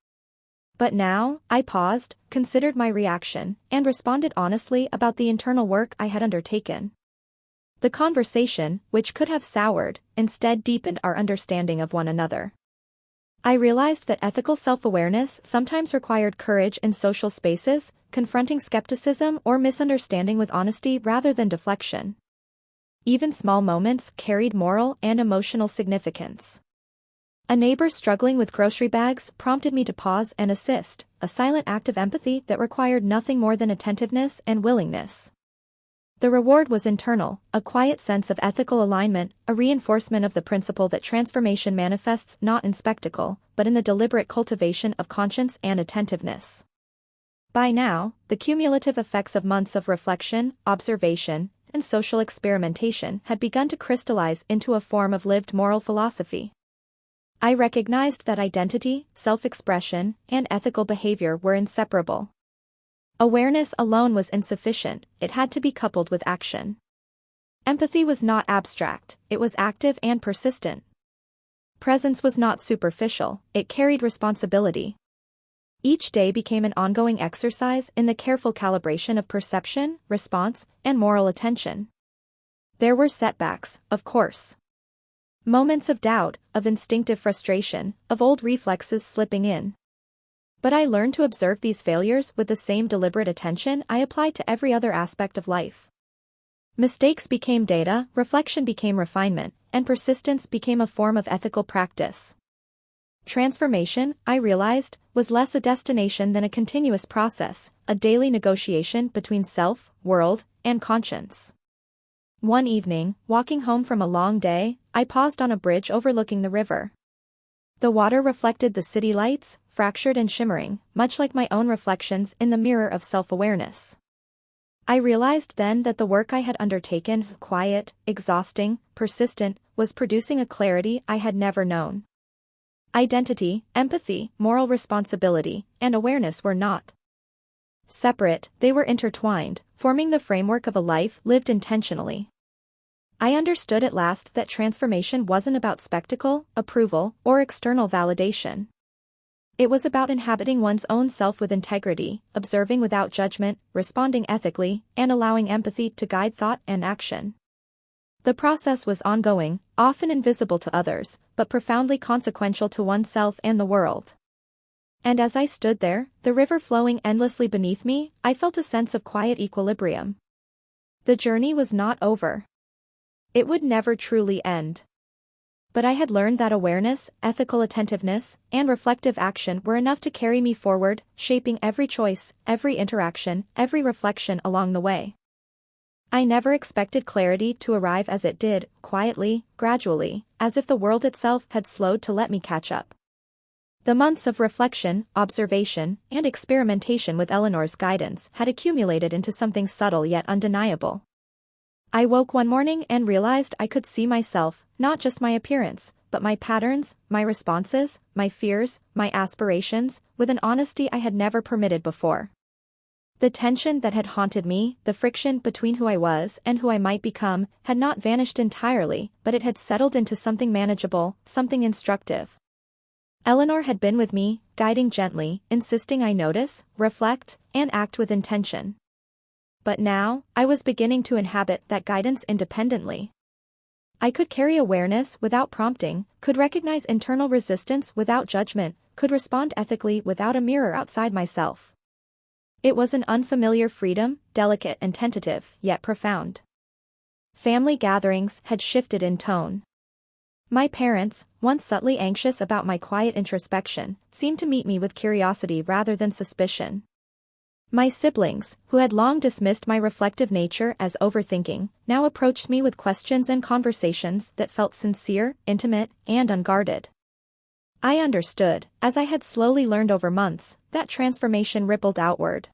But now, I paused, considered my reaction, and responded honestly about the internal work I had undertaken. The conversation, which could have soured, instead deepened our understanding of one another. I realized that ethical self-awareness sometimes required courage in social spaces, confronting skepticism or misunderstanding with honesty rather than deflection. Even small moments carried moral and emotional significance. A neighbor struggling with grocery bags prompted me to pause and assist, a silent act of empathy that required nothing more than attentiveness and willingness. The reward was internal, a quiet sense of ethical alignment, a reinforcement of the principle that transformation manifests not in spectacle, but in the deliberate cultivation of conscience and attentiveness. By now, the cumulative effects of months of reflection, observation, and social experimentation had begun to crystallize into a form of lived moral philosophy. I recognized that identity, self-expression, and ethical behavior were inseparable. Awareness alone was insufficient, it had to be coupled with action. Empathy was not abstract, it was active and persistent. Presence was not superficial, it carried responsibility. Each day became an ongoing exercise in the careful calibration of perception, response, and moral attention. There were setbacks, of course. Moments of doubt, of instinctive frustration, of old reflexes slipping in. But I learned to observe these failures with the same deliberate attention I applied to every other aspect of life. Mistakes became data, reflection became refinement, and persistence became a form of ethical practice. Transformation, I realized, was less a destination than a continuous process, a daily negotiation between self, world, and conscience. One evening, walking home from a long day, I paused on a bridge overlooking the river. The water reflected the city lights, fractured and shimmering, much like my own reflections in the mirror of self-awareness. I realized then that the work I had undertaken, quiet, exhausting, persistent, was producing a clarity I had never known. Identity, empathy, moral responsibility, and awareness were not separate, they were intertwined, forming the framework of a life lived intentionally. I understood at last that transformation wasn't about spectacle, approval, or external validation. It was about inhabiting one's own self with integrity, observing without judgment, responding ethically, and allowing empathy to guide thought and action. The process was ongoing, often invisible to others, but profoundly consequential to oneself and the world. And as I stood there, the river flowing endlessly beneath me, I felt a sense of quiet equilibrium. The journey was not over. It would never truly end. But I had learned that awareness, ethical attentiveness, and reflective action were enough to carry me forward, shaping every choice, every interaction, every reflection along the way. I never expected clarity to arrive as it did, quietly, gradually, as if the world itself had slowed to let me catch up. The months of reflection, observation, and experimentation with Eleanor's guidance had accumulated into something subtle yet undeniable. I woke one morning and realized I could see myself, not just my appearance, but my patterns, my responses, my fears, my aspirations, with an honesty I had never permitted before. The tension that had haunted me, the friction between who I was and who I might become, had not vanished entirely, but it had settled into something manageable, something instructive. Eleanor had been with me, guiding gently, insisting I notice, reflect, and act with intention. But now, I was beginning to inhabit that guidance independently. I could carry awareness without prompting, could recognize internal resistance without judgment, could respond ethically without a mirror outside myself. It was an unfamiliar freedom, delicate and tentative, yet profound. Family gatherings had shifted in tone. My parents, once subtly anxious about my quiet introspection, seemed to meet me with curiosity rather than suspicion. My siblings, who had long dismissed my reflective nature as overthinking, now approached me with questions and conversations that felt sincere, intimate, and unguarded. I understood, as I had slowly learned over months, that transformation rippled outward.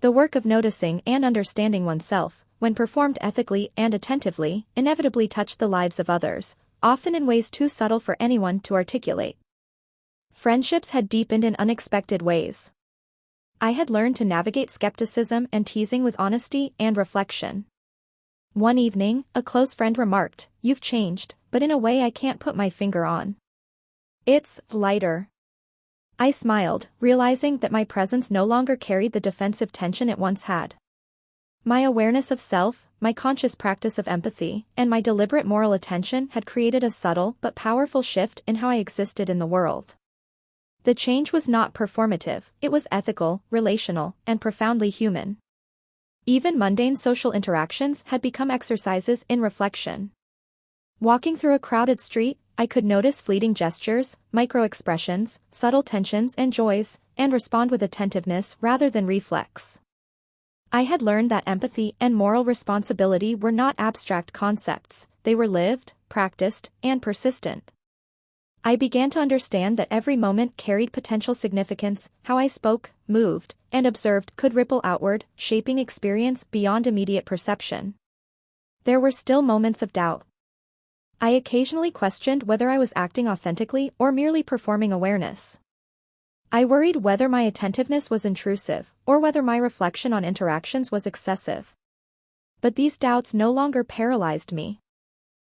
The work of noticing and understanding oneself, when performed ethically and attentively, inevitably touched the lives of others, often in ways too subtle for anyone to articulate. Friendships had deepened in unexpected ways. I had learned to navigate skepticism and teasing with honesty and reflection. One evening, a close friend remarked, "You've changed, but in a way I can't put my finger on. It's lighter." I smiled, realizing that my presence no longer carried the defensive tension it once had. My awareness of self, my conscious practice of empathy, and my deliberate moral attention had created a subtle but powerful shift in how I existed in the world. The change was not performative, it was ethical, relational, and profoundly human. Even mundane social interactions had become exercises in reflection. Walking through a crowded street, I could notice fleeting gestures, micro-expressions, subtle tensions and joys, and respond with attentiveness rather than reflex. I had learned that empathy and moral responsibility were not abstract concepts, they were lived, practiced, and persistent. I began to understand that every moment carried potential significance, how I spoke, moved, and observed could ripple outward, shaping experience beyond immediate perception. There were still moments of doubt. I occasionally questioned whether I was acting authentically or merely performing awareness. I worried whether my attentiveness was intrusive, or whether my reflection on interactions was excessive. But these doubts no longer paralyzed me.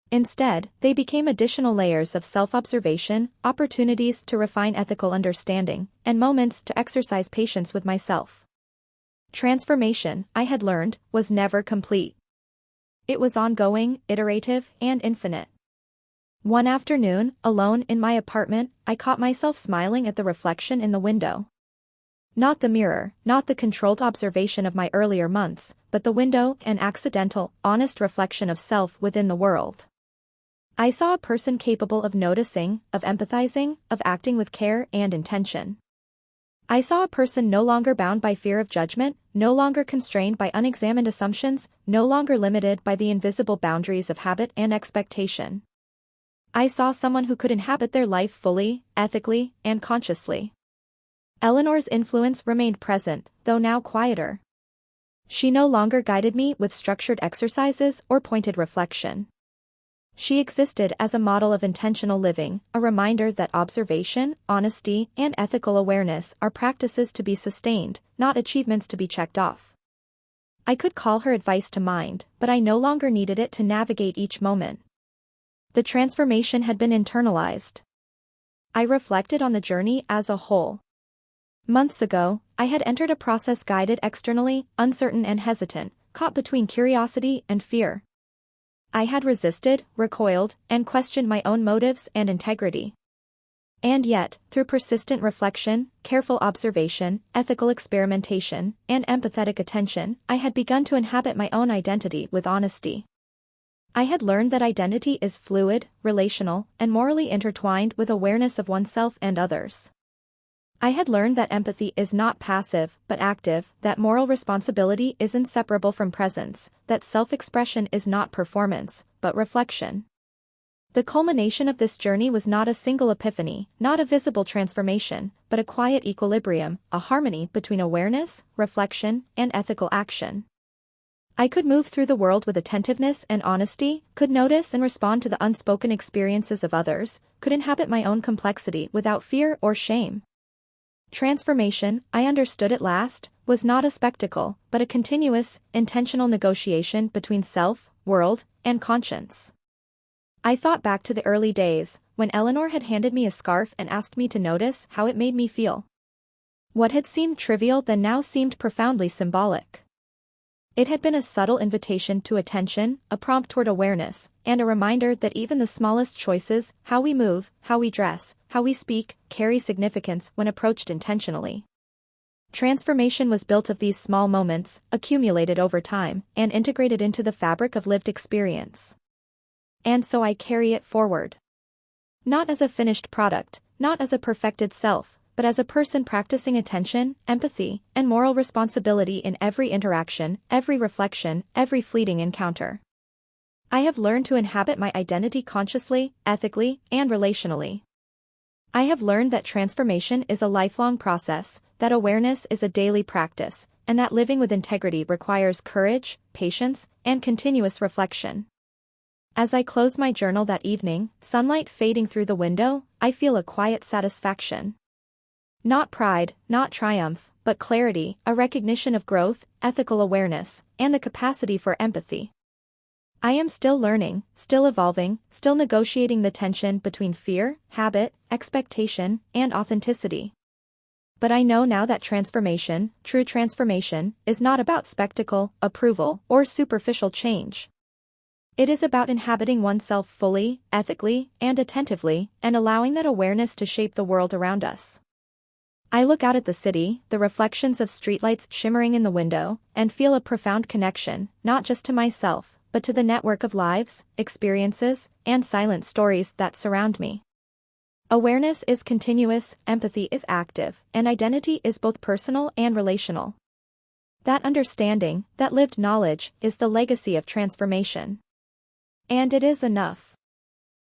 Instead, they became additional layers of self-observation, opportunities to refine ethical understanding, and moments to exercise patience with myself. Transformation, I had learned, was never complete. It was ongoing, iterative, and infinite. One afternoon, alone in my apartment, I caught myself smiling at the reflection in the window. Not the mirror, not the controlled observation of my earlier months, but the window, an accidental, honest reflection of self within the world. I saw a person capable of noticing, of empathizing, of acting with care and intention. I saw a person no longer bound by fear of judgment, no longer constrained by unexamined assumptions, no longer limited by the invisible boundaries of habit and expectation. I saw someone who could inhabit their life fully, ethically, and consciously. Eleanor's influence remained present, though now quieter. She no longer guided me with structured exercises or pointed reflection. She existed as a model of intentional living, a reminder that observation, honesty, and ethical awareness are practices to be sustained, not achievements to be checked off. I could call her advice to mind, but I no longer needed it to navigate each moment. The transformation had been internalized. I reflected on the journey as a whole. Months ago, I had entered a process guided externally, uncertain and hesitant, caught between curiosity and fear. I had resisted, recoiled, and questioned my own motives and integrity. And yet, through persistent reflection, careful observation, ethical experimentation, and empathetic attention, I had begun to inhabit my own identity with honesty. I had learned that identity is fluid, relational, and morally intertwined with awareness of oneself and others. I had learned that empathy is not passive, but active, that moral responsibility is inseparable from presence, that self-expression is not performance, but reflection. The culmination of this journey was not a single epiphany, not a visible transformation, but a quiet equilibrium, a harmony between awareness, reflection, and ethical action. I could move through the world with attentiveness and honesty, could notice and respond to the unspoken experiences of others, could inhabit my own complexity without fear or shame. Transformation, I understood at last, was not a spectacle, but a continuous, intentional negotiation between self, world, and conscience. I thought back to the early days, when Eleanor had handed me a scarf and asked me to notice how it made me feel. What had seemed trivial then now seemed profoundly symbolic. It had been a subtle invitation to attention, a prompt toward awareness, and a reminder that even the smallest choices, how we move, how we dress, how we speak, carry significance when approached intentionally. Transformation was built of these small moments, accumulated over time, and integrated into the fabric of lived experience. And so I carry it forward. Not as a finished product, not as a perfected self, but as a person practicing attention, empathy, and moral responsibility in every interaction, every reflection, every fleeting encounter. I have learned to inhabit my identity consciously, ethically, and relationally. I have learned that transformation is a lifelong process, that awareness is a daily practice, and that living with integrity requires courage, patience, and continuous reflection. As I close my journal that evening, sunlight fading through the window, I feel a quiet satisfaction. Not pride, not triumph, but clarity, a recognition of growth, ethical awareness, and the capacity for empathy. I am still learning, still evolving, still negotiating the tension between fear, habit, expectation, and authenticity. But I know now that transformation, true transformation, is not about spectacle, approval, or superficial change. It is about inhabiting oneself fully, ethically, and attentively, and allowing that awareness to shape the world around us. I look out at the city, the reflections of streetlights shimmering in the window, and feel a profound connection, not just to myself, but to the network of lives, experiences, and silent stories that surround me. Awareness is continuous, empathy is active, and identity is both personal and relational. That understanding, that lived knowledge, is the legacy of transformation. And it is enough.